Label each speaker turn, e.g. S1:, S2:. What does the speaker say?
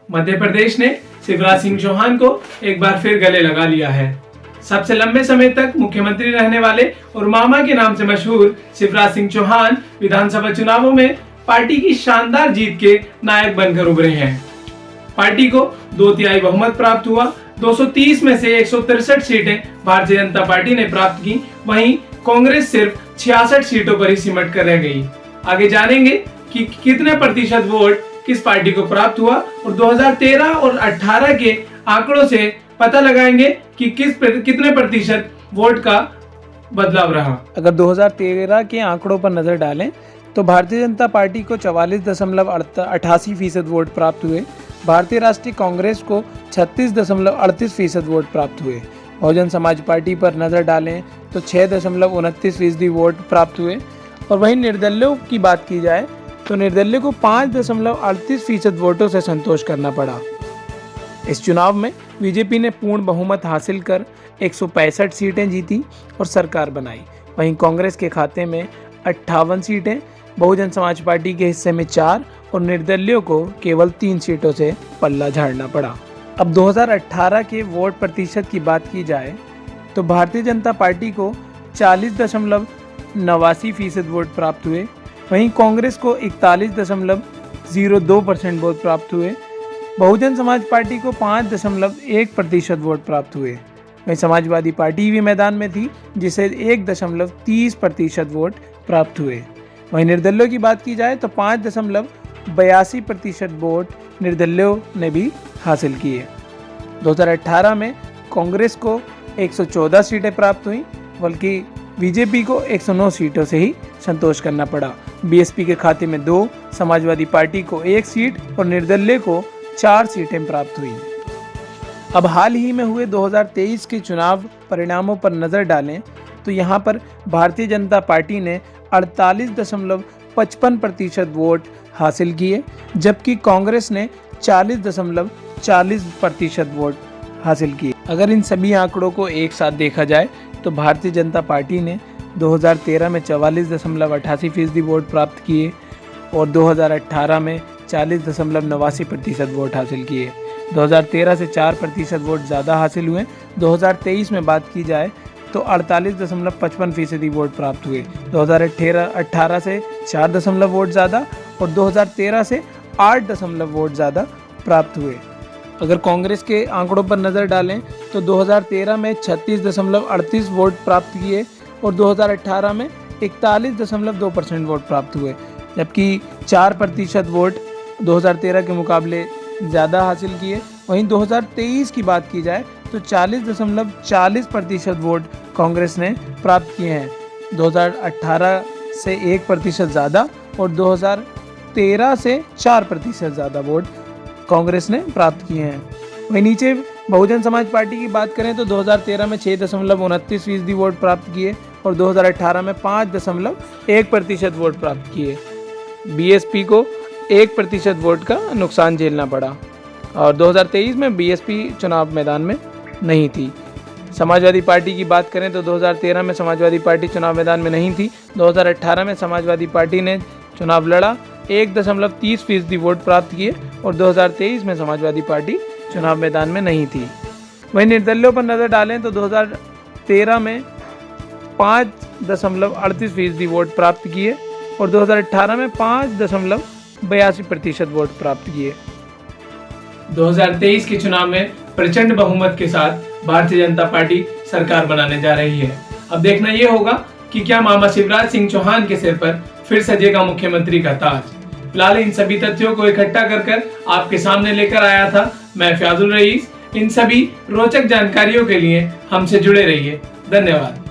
S1: मध्य प्रदेश ने शिवराज सिंह चौहान को एक बार फिर गले लगा लिया है। सबसे लंबे समय तक मुख्यमंत्री रहने वाले और मामा के नाम से मशहूर शिवराज सिंह चौहान विधानसभा चुनावों में पार्टी की शानदार जीत के नायक बनकर उभरे हैं। पार्टी को 2/3 बहुमत प्राप्त हुआ। 230 में से 163 सीटें भारतीय जनता पार्टी ने प्राप्त की। वहीं कांग्रेस सिर्फ 66 सीटों पर ही सिमट कर रह गई। आगे जानेंगे कि कितने प्रतिशत वोट किस पार्टी को प्राप्त हुआ और 2013 और 18 के आंकड़ों से पता लगाएंगे कि कितने प्रतिशत वोट का बदलाव रहा।
S2: अगर 2013 के आंकड़ों पर नजर डालें तो भारतीय जनता पार्टी को 44.88% वोट प्राप्त हुए। भारतीय राष्ट्रीय कांग्रेस को 36.38% वोट प्राप्त हुए। बहुजन समाज पार्टी पर नजर डालें तो 6.29% वोट प्राप्त हुए। और वहीं निर्दलीयों की बात की जाए तो निर्दलीय को 5.38% वोटों से संतोष करना पड़ा। इस चुनाव में बीजेपी ने पूर्ण बहुमत हासिल कर 165 सीटें जीती और सरकार बनाई। वहीं कांग्रेस के खाते में 58 सीटें, बहुजन समाज पार्टी के हिस्से में 4 और निर्दलीयों को केवल 3 सीटों से पल्ला झाड़ना पड़ा। अब 2018 के वोट प्रतिशत की बात की जाए तो भारतीय जनता पार्टी को 40.89% वोट प्राप्त हुए। वहीं कांग्रेस को 41.02% वोट प्राप्त हुए। बहुजन समाज पार्टी को 5.1% वोट प्राप्त हुए। वहीं समाजवादी पार्टी भी मैदान में थी जिसे 1.30% वोट प्राप्त हुए। वहीं निर्दलीयों की बात की जाए तो 5.82% वोट निर्दलीयों ने भी हासिल किए। 2018 में कांग्रेस को 114 सीटें प्राप्त हुई, बल्कि बीजेपी को 109 सीटों से ही संतोष करना पड़ा। बीएसपी के खाते में 2, समाजवादी पार्टी को 1 सीट और निर्दलीय को 4 सीटें प्राप्त हुई। अब हाल ही में हुए 2023 के चुनाव परिणामों पर नजर डालें तो यहां पर भारतीय जनता पार्टी ने 48.55% वोट हासिल किए, जबकि कांग्रेस ने 40.40% वोट हासिल किए। अगर इन सभी आंकड़ों को एक साथ देखा जाए तो भारतीय जनता पार्टी ने 2013 में 44.88% वोट प्राप्त किए और 2018 में 40.89% वोट हासिल किए। 2013 से 4% वोट ज़्यादा हासिल हुए। 2023 में बात की जाए तो 48.55% वोट प्राप्त हुए। 2018 से 4 वोट ज़्यादा और 2013 से 8 वोट ज़्यादा प्राप्त हुए। अगर कांग्रेस के आंकड़ों पर नज़र डालें तो 2013 में 36.38 वोट प्राप्त किए और 2018 में 41.2% वोट प्राप्त हुए, जबकि 4% वोट 2013 के मुकाबले ज़्यादा हासिल किए। वहीं 2023 की बात की जाए तो 40.40% वोट कांग्रेस ने प्राप्त किए हैं। 2018 से 1% ज़्यादा और 2013 से 4% ज़्यादा वोट कांग्रेस ने प्राप्त किए हैं। वहीं नीचे बहुजन समाज पार्टी की बात करें तो 2013 में 6.29% वोट प्राप्त किए और 2018 में 5.1% वोट प्राप्त किए। बीएसपी को 1% वोट का नुकसान झेलना पड़ा और 2023 में बीएसपी चुनाव मैदान में नहीं थी। समाजवादी पार्टी की बात करें तो 2013 में समाजवादी पार्टी चुनाव मैदान में नहीं थी। 2018 में समाजवादी पार्टी ने चुनाव लड़ा, 1.30% वोट प्राप्त किए और 2023 में समाजवादी पार्टी चुनाव मैदान में नहीं थी। वहीं निर्दलीयों पर नज़र डालें तो 2013 में 5.38% वोट प्राप्त किए और 2018 में 5.82% वोट प्राप्त किए।
S1: 2023 के चुनाव में प्रचंड बहुमत के साथ भारतीय जनता पार्टी सरकार बनाने जा रही है। अब देखना यह होगा कि क्या मामा शिवराज सिंह चौहान के सिर पर फिर सजेगा मुख्यमंत्री का ताज। फिलहाल इन सभी तथ्यों को इकट्ठा कर आपके सामने लेकर आया था मैं फयाजुल रईस। इन सभी रोचक जानकारियों के लिए हमसे जुड़े रहिए। धन्यवाद।